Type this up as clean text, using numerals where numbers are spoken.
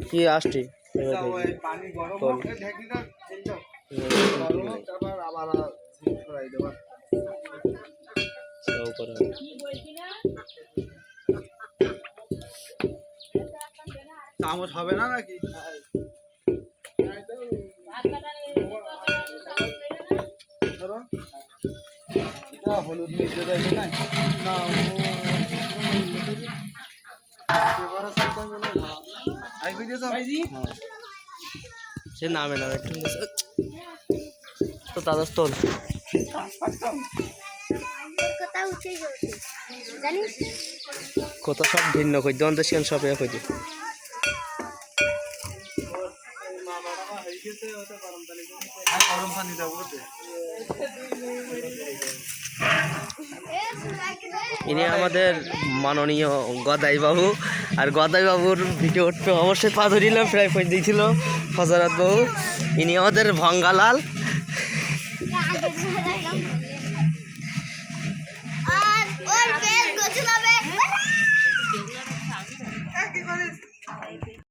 কি আসছি পানি গরম তোল। হোক ঢেকিটা তারপর আবার করাই দেব সেও করে চামচ হবে না নাকি হলুদ মিশিয়ে দেয় না না সে নামে না একটু তো দাদা তোল কত সব ভিন্ন কই দন্ত সেন সব এক হইতে গরম পানি দেবো ইনি আমাদের মাননীয় গদাই বাবু আর গদাই বাবুর ভিডিও উঠতে অবশ্যই পা ধরিলাম প্রায় পৌঁছে দিয়েছিল ফজরাত বাবু ইনি আমাদের ভঙ্গালাল